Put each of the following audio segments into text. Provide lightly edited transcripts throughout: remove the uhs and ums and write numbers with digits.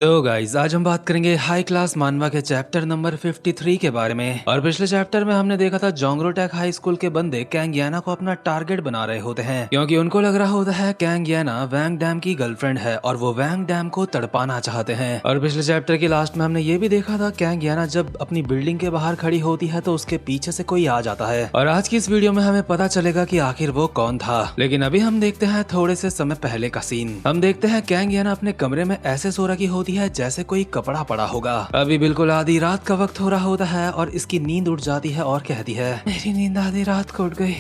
तो गाइज आज हम बात करेंगे हाई क्लास मानवा के चैप्टर नंबर 53 के बारे में। और पिछले चैप्टर में हमने देखा था जोंग्रोटेक हाई स्कूल के बंदे कैंग याना को अपना टारगेट बना रहे होते हैं क्योंकि उनको लग रहा होता है कैंग याना वैंग डैम की गर्लफ्रेंड है और वो वैंग डैम को तड़पाना चाहते हैं। और पिछले चैप्टर के लास्ट में हमने ये भी देखा था कैंग याना जब अपनी बिल्डिंग के बाहर खड़ी होती है तो उसके पीछे से कोई आ जाता है। और आज की इस वीडियो में हमें पता चलेगा कि आखिर वो कौन था। लेकिन अभी हम देखते हैं थोड़े से समय पहले का सीन। हम देखते हैं कैंग याना अपने कमरे में ऐसे सो रखी होती है जैसे कोई कपड़ा पड़ा होगा। अभी बिल्कुल आधी रात का वक्त हो रहा होता है और इसकी नींद उड़ जाती है और कहती है मेरी नींद आधी रात को उड़ गई,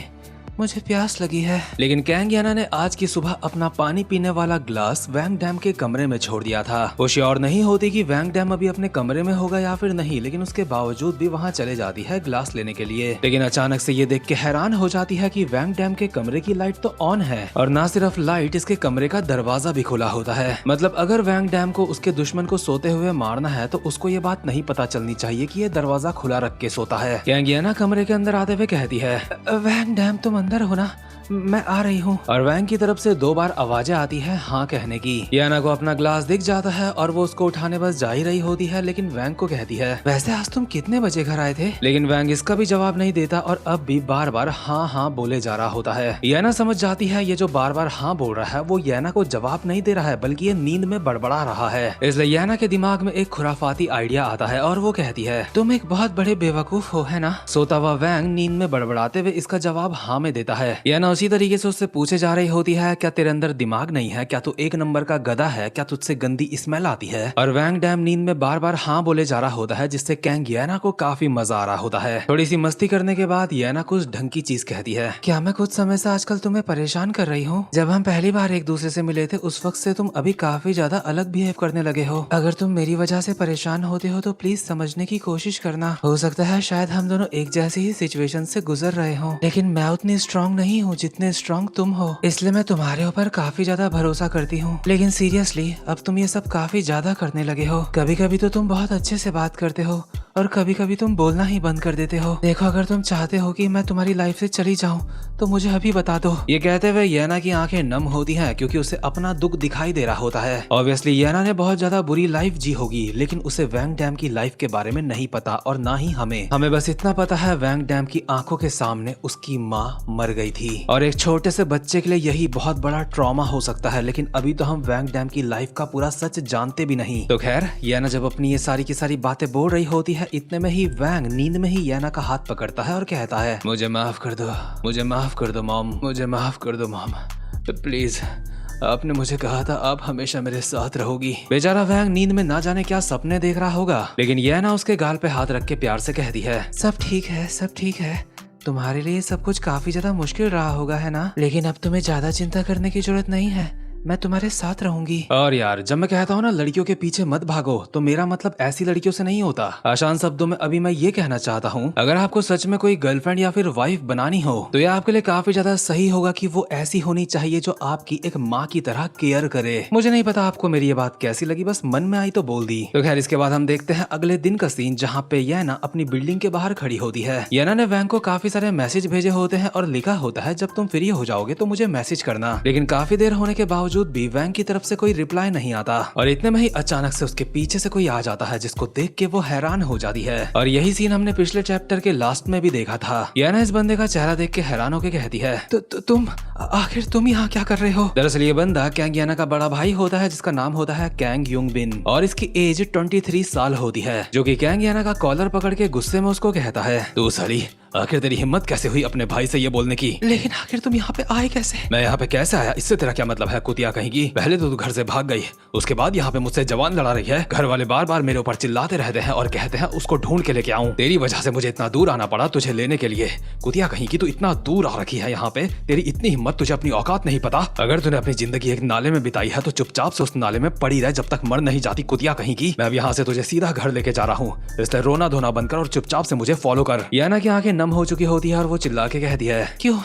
मुझे प्यास लगी है। लेकिन कैंग याना ने आज की सुबह अपना पानी पीने वाला ग्लास वैंग डैम के कमरे में छोड़ दिया था। वो श्योर नहीं होती कि वैंग डैम अभी अपने कमरे में होगा या फिर नहीं, लेकिन उसके बावजूद भी वहाँ चले जाती है ग्लास लेने के लिए। लेकिन अचानक से ये देख के हैरान हो जाती है कि वैंग डैम के कमरे की लाइट तो ऑन है और न सिर्फ लाइट, इसके कमरे का दरवाजा भी खुला होता है। मतलब अगर वैंग डैम को उसके दुश्मन को सोते हुए मारना है तो उसको ये बात नहीं पता चलनी चाहिए कि ये दरवाजा खुला रख के सोता है। कैंग याना कमरे के अंदर आते हुए कहती है वैंग डैम तुम अंदर हो ना, मैं आ रही हूँ। और वैंग की तरफ से 2 बार आवाजें आती है हाँ कहने की। याना को अपना ग्लास दिख जाता है और वो उसको उठाने बस जा ही रही होती है, लेकिन वैंग को कहती है वैसे आज तुम कितने बजे घर आए थे। लेकिन वैंग इसका भी जवाब नहीं देता और अब भी बार बार हाँ हाँ बोले जा रहा होता है। याना समझ जाती है ये जो बार बार हाँ बोल रहा है वो याना को जवाब नहीं दे रहा है बल्कि ये नींद में बड़बड़ा रहा है। इसलिए याना के दिमाग में एक खुराफाती आइडिया आता है और वो कहती है तुम एक बहुत बड़े बेवकूफ हो है ना। सोता हुआ वैंग नींद में बड़बड़ाते हुए इसका जवाब हाँ में देता है। याना उसी तरीके से उससे पूछे जा रही होती है क्या तेरे अंदर दिमाग नहीं है, क्या तू 1 नंबर का गधा है, क्या तुझसे गंदी स्मेल आती है। और वैंग डैम नींद में बार बार हाँ बोले जा रहा होता है जिससे कैंग याना को काफी मजा आ रहा होता है। थोड़ी सी मस्ती करने के बाद याना कुछ ढंग की चीज कहती है क्या मैं कुछ समय से आजकल तुम्हें परेशान कर रही हूँ। जब हम पहली बार एक दूसरे से मिले थे उस वक्त से तुम अभी काफी ज्यादा अलग बिहेव करने लगे हो। अगर तुम मेरी वजह से परेशान होते हो तो प्लीज समझने की कोशिश करना। हो सकता है शायद हम दोनों एक जैसी ही सिचुएशन से गुजर रहे हो, लेकिन मैं उतनी स्ट्रांग नहीं हूँ जितने स्ट्रांग तुम हो, इसलिए मैं तुम्हारे ऊपर काफी ज्यादा भरोसा करती हूँ। लेकिन सीरियसली अब तुम ये सब काफी ज्यादा करने लगे हो। कभी कभी तो तुम बहुत अच्छे से बात करते हो और कभी कभी तुम बोलना ही बंद कर देते हो। देखो अगर तुम चाहते हो कि मैं तुम्हारी लाइफ से चली जाऊं तो मुझे अभी बता दो। ये कहते हुए याना की आंखें नम होती हैं क्योंकि उसे अपना दुख दिखाई दे रहा होता है। ऑब्वियसली याना ने बहुत ज्यादा बुरी लाइफ जी होगी, लेकिन उसे वैंग डैम की लाइफ के बारे में नहीं पता और ना ही हमें बस इतना पता है वैंग डैम की आंखों के सामने उसकी माँ मर गई थी और एक छोटे से बच्चे के लिए यही बहुत बड़ा ट्रॉमा हो सकता है। लेकिन अभी तो हम वैंग डैम की लाइफ का पूरा सच जानते भी नहीं। तो खैर याना जब अपनी ये सारी की सारी बातें बोल रही होती है इतने में ही वैंग नींद में ही याना का हाथ पकड़ता है और कहता है मुझे माफ कर दो, मुझे माफ कर दो मॉम, मुझे माफ कर दो मॉम, प्लीज आपने मुझे कहा था आप हमेशा मेरे साथ रहोगी। बेचारा वैंग नींद में ना जाने क्या सपने देख रहा होगा, लेकिन याना उसके गाल पे हाथ रख के प्यार से कहती है सब ठीक है, सब ठीक है। तुम्हारे लिए सब कुछ काफी ज्यादा मुश्किल रहा होगा है ना, लेकिन अब तुम्हें ज्यादा चिंता करने की जरूरत नहीं है, मैं तुम्हारे साथ रहूंगी। और यार जब मैं कहता हूँ ना लड़कियों के पीछे मत भागो तो मेरा मतलब ऐसी लड़कियों से नहीं होता। आसान शब्दों में अभी मैं ये कहना चाहता हूँ अगर आपको सच में कोई गर्लफ्रेंड या फिर वाइफ बनानी हो तो ये आपके लिए काफी ज्यादा सही होगा कि वो ऐसी होनी चाहिए जो आपकी एक माँ की तरह केयर करे। मुझे नहीं पता आपको मेरी ये बात कैसी लगी, बस मन में आई तो बोल दी। तो खैर इसके बाद हम देखते हैं अगले दिन का सीन जहाँ पे याना अपनी बिल्डिंग के बाहर खड़ी होती है। याना ने वैंग को काफी सारे मैसेज भेजे होते हैं और लिखा होता है जब तुम फ्री हो जाओगे तो मुझे मैसेज करना। लेकिन काफी देर होने के बावजूद भी वैंग की तरफ से कोई रिप्लाई नहीं आता और इतने में ही अचानक से उसके पीछे से कोई आ जाता है जिसको देख के वो हैरान हो जाती है। और यही सीन हमने पिछले चैप्टर के लास्ट में भी देखा था। याना इस बंदे का चेहरा देख के हैरान होकर कहती है तुम आखिर तुम यहाँ क्या कर रहे हो। दरअसल ये बंदा कैंग याना का बड़ा भाई होता है जिसका नाम होता है कैंग युंग बिन और इसकी एज 23 साल होती है, जो कि कैंग याना का कॉलर पकड़ के गुस्से में उसको कहता है तू साली आखिर तेरी हिम्मत कैसे हुई अपने भाई से ये बोलने की। लेकिन आखिर तुम यहाँ पे आए कैसे। मैं यहाँ पे कैसे आया इससे तेरा क्या मतलब है कुतिया कहेगी। पहले तो तू घर से भाग गई, उसके बाद यहाँ पे मुझसे जवान लड़ा रही है। घर वाले बार बार मेरे ऊपर चिल्लाते रहते हैं और कहते हैं उसको ढूंढ के लेके आऊं। तेरी वजह से मुझे इतना दूर आना पड़ा तुझे लेने के लिए। कुतिया कहेगी तू इतना दूर आ रखी है यहाँ पे, तेरी इतनी हिम्मत, तुझे अपनी औकात नहीं पता। अगर तूने अपनी जिंदगी एक नाले में बिताई है तो चुपचाप से उस नाले में पड़ी रह जब तक मर नहीं जाती। कुतिया कहेगी मैं अब यहाँ से तुझे सीधा घर लेके जा रहा हूँ, इसलिए रोना धोना बंद कर और चुपचाप से मुझे फॉलो कर। याना की आंखें नम हो चुकी होती है और वो चिल्ला के कहती है क्यों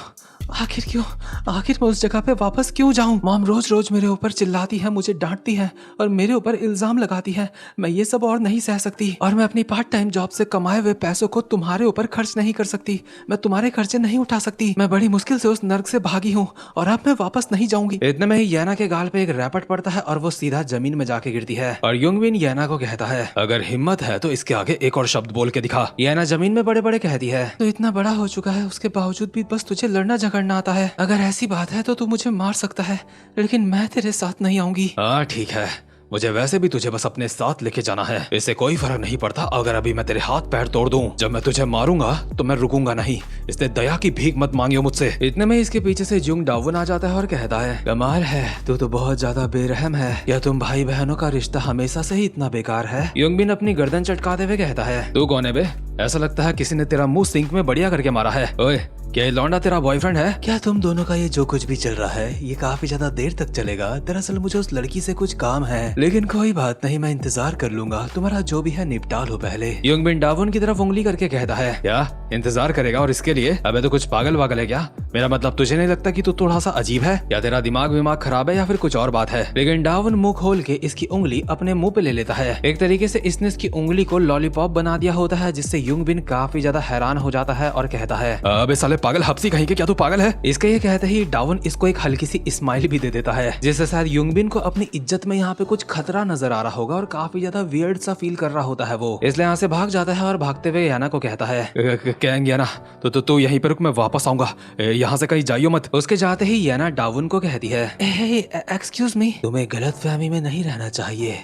आखिर मैं उस जगह पे वापस क्यों जाऊं? मॉम रोज रोज मेरे ऊपर चिल्लाती है, मुझे डांटती है और मेरे ऊपर इल्जाम लगाती है। मैं ये सब और नहीं सह सकती और मैं अपनी पार्ट टाइम जॉब से कमाए हुए पैसों को तुम्हारे ऊपर खर्च नहीं कर सकती। मैं तुम्हारे खर्चे नहीं उठा सकती। मैं बड़ी मुश्किल से उस नर्क से भागी हूँ और अब मैं वापस नहीं जाऊंगी। इतने में ही याना के गाल पे एक रैपट पड़ता है और वो सीधा जमीन में जाके गिरती है और युंगबिन याना को कहता है, अगर हिम्मत है तो इसके आगे एक और शब्द बोल के दिखा। याना जमीन में बड़े बड़े कहती है, तो इतना बड़ा हो चुका है, उसके बावजूद भी बस तुझे लड़ना झगड़ना आता है। अगर ऐसी बात है तो तू मुझे मार सकता है, लेकिन मैं तेरे साथ नहीं आऊंगी। हाँ ठीक है, मुझे वैसे भी तुझे बस अपने साथ लेके जाना है, इससे कोई फर्क नहीं पड़ता अगर अभी मैं तेरे हाथ पैर तोड़ दूं। जब मैं तुझे मारूंगा तो मैं रुकूंगा नहीं, इसलिए दया की भीख मत मांगियो मुझसे। इतने में इसके पीछे से जुंग डावन आ जाता है और कहता है, कमाल है, तू तो बहुत ज्यादा बेरहम है। या तुम भाई बहनों का रिश्ता हमेशा से ही इतना बेकार है? युंगबिन अपनी गर्दन चटकाते हुए कहता है, तू कौन है बे? ऐसा लगता है किसी ने तेरा मुंह सिंक में बढ़िया करके मारा है। ओए, क्या ये लौंडा तेरा बॉयफ्रेंड है? क्या तुम दोनों का ये जो कुछ भी चल रहा है ये काफी ज्यादा देर तक चलेगा? दरअसल मुझे उस लड़की से कुछ काम है, लेकिन कोई बात नहीं, मैं इंतजार कर लूंगा। तुम्हारा जो भी है निपटा लो पहले। युंगबिन डावन की तरफ उंगली करके कहता है, क्या इंतजार करेगा और इसके लिए? अबे तो कुछ पागल वागल है क्या? मेरा मतलब तुझे नहीं लगता कि तू थोड़ा सा अजीब है? या तेरा दिमाग खराब है या फिर कुछ और बात है? लेकिन डावन मुंह खोल के इसकी उंगली अपने मुंह पे ले लेता है। एक तरीके से इसने इसकी उंगली को लॉलीपॉप बना दिया होता है, जिससे युंगबिन काफी ज्यादा हैरान हो जाता है और कहता है, अबे साले पागल हप्सी कहीं के, क्या तू पागल है? इसके ये कहते ही डावन इसको एक हल्की सी स्माइल भी दे देता है, जिससे शायद युंगबिन को अपनी इज्जत में यहाँ पे कुछ खतरा नजर आ रहा होगा और काफी ज्यादा वियर्ड सा फील कर रहा होता है वो। इसलिए यहाँ से भाग जाता है और भागते हुए याना को कहता है, कैंग याना तो यहीं पर रुक, मैं वापस आऊंगा, यहाँ से कहीं जाइयो मत। उसके जाते ही याना डावन को कहती है, एक्सक्यूज मी, तुम्हें गलतफहमी में नहीं रहना चाहिए,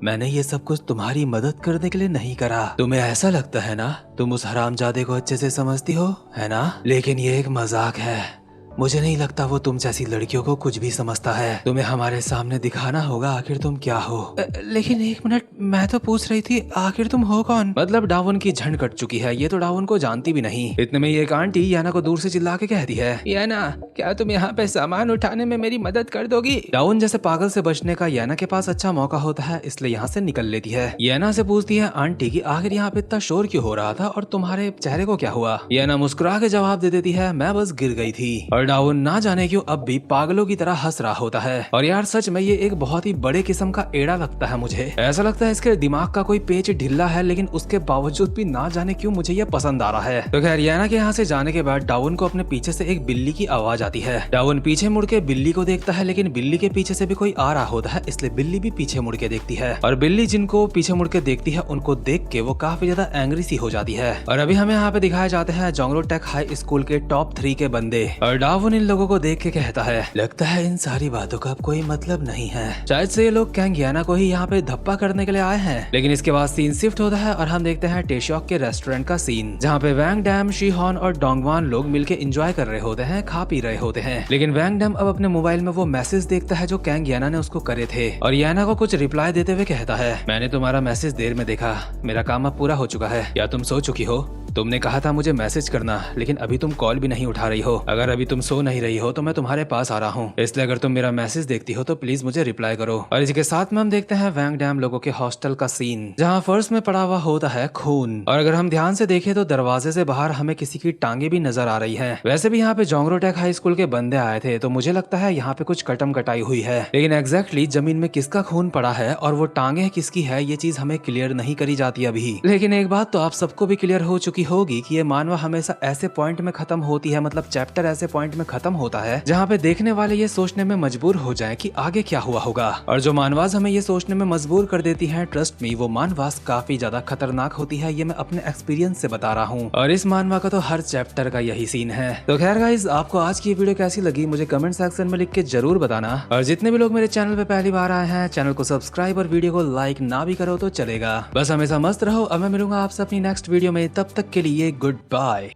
मैंने ये सब कुछ तुम्हारी मदद करने के लिए नहीं करा। तुम्हें ऐसा लगता है ना तुम उस हरामजादे को अच्छे से समझती हो, है ना? लेकिन ये एक मजाक है, मुझे नहीं लगता वो तुम जैसी लड़कियों को कुछ भी समझता है। तुम्हें हमारे सामने दिखाना होगा आखिर तुम क्या हो। लेकिन एक मिनट, मैं तो पूछ रही थी आखिर तुम हो कौन? मतलब डावन की झंड कट चुकी है, ये तो डावन को जानती भी नहीं। इतने में एक आंटी याना को दूर से चिल्ला के कहती है, याना क्या तुम यहाँ पे सामान उठाने में मेरी मदद कर दोगी? डावन जैसे पागल से बचने का याना के पास अच्छा मौका होता है, इसलिए यहाँ से निकल लेती है। याना से पूछती है आंटी की आखिर यहाँ पे इतना शोर क्यों हो रहा था और तुम्हारे चेहरे को क्या हुआ? याना मुस्कुरा के जवाब दे देती है, मैं बस गिर गई थी। और डावन ना जाने क्यों अब भी पागलों की तरह हंस रहा होता है। और यार सच में ये एक बहुत ही बड़े किस्म का एड़ा लगता है मुझे। ऐसा लगता है इसके दिमाग का कोई पेच ढिल्ला है, लेकिन उसके बावजूद भी ना जाने क्यों मुझे ये पसंद आ रहा है। तो खैर याना के यहाँ से जाने के बाद डावन को अपने पीछे से एक बिल्ली की आवाज आती है। डावन पीछे मुड़ के बिल्ली को देखता है, लेकिन बिल्ली के पीछे से भी कोई आ रहा होता है, इसलिए बिल्ली भी पीछे मुड़ के देखती है। और बिल्ली जिनको पीछे मुड़ के देखती है उनको देख के वो काफी ज्यादा एंग्री सी हो जाती है। और अभी हमें यहाँ पे दिखाए जाते हैं जोंगरो टेक हाई स्कूल के टॉप 3 के बंदे। और डावन इन लोगों को देख के कहता है, लगता है इन सारी बातों का अब कोई मतलब नहीं है, शायद से ये लोग कैंग याना को ही यहाँ पे धप्पा करने के लिए आए हैं। लेकिन इसके बाद सीन शिफ्ट होता है और हम देखते हैं टेशॉक के रेस्टोरेंट का सीन, जहाँ पे वैंग डैम, शीहॉन और डोंगवान लोग मिलके एंजॉय कर रहे होते हैं, खा पी रहे होते हैं। लेकिन वैंग डैम अब अपने मोबाइल में वो मैसेज देखता है जो कैंग याना ने उसको करे थे और याना को कुछ रिप्लाई देते हुए कहता है, मैंने तुम्हारा मैसेज देर में देखा, मेरा काम अब पूरा हो चुका है। या तुम सो चुकी हो? तुमने कहा था मुझे मैसेज करना, लेकिन अभी तुम कॉल भी नहीं उठा रही हो। अगर अभी तुम सो नहीं रही हो तो मैं तुम्हारे पास आ रहा हूँ, इसलिए अगर तुम मेरा मैसेज देखती हो तो प्लीज मुझे रिप्लाई करो। और इसके साथ में हम देखते हैं वैंग डैम लोगों के हॉस्टल का सीन, जहाँ फर्श में पड़ा हुआ होता है खून। और अगर हम ध्यान से देखें तो दरवाजे से बाहर हमें किसी की टांगे भी नजर आ रही है। वैसे भी यहाँ पे जोंगरो टेक हाई स्कूल के बंदे आए थे, तो मुझे लगता है यहाँ पे कुछ कटम कटाई हुई है, लेकिन एग्जैक्टली जमीन में किसका खून पड़ा है और वो टांगे किसकी है ये चीज हमें क्लियर नहीं करी जाती अभी। लेकिन एक बात तो आप सबको भी क्लियर हो चुकी होगी कि ये मानवा हमेशा ऐसे पॉइंट में खत्म होती है, मतलब चैप्टर ऐसे पॉइंट में खत्म होता है जहाँ पे देखने वाले ये सोचने में मजबूर हो जाए कि आगे क्या हुआ होगा। और जो मानवास हमें ये सोचने में मजबूर कर देती है, ट्रस्ट मी वो मानवास काफी ज्यादा खतरनाक होती है, ये मैं अपने एक्सपीरियंस से बता रहा हूँ। और इस मानवा का तो हर चैप्टर का यही सीन है। तो खैर गाइस, आपको आज की वीडियो कैसी लगी मुझे कमेंट सेक्शन में लिख के जरूर बताना। और जितने भी लोग मेरे चैनल पे पहली बार आए हैं, चैनल को सब्सक्राइब और वीडियो को लाइक ना भी करो तो चलेगा। बस हमेशा मस्त रहो। अब मैं मिलूंगा आपसे अपनी नेक्स्ट वीडियो में, तब तक के लिए गुड बाय।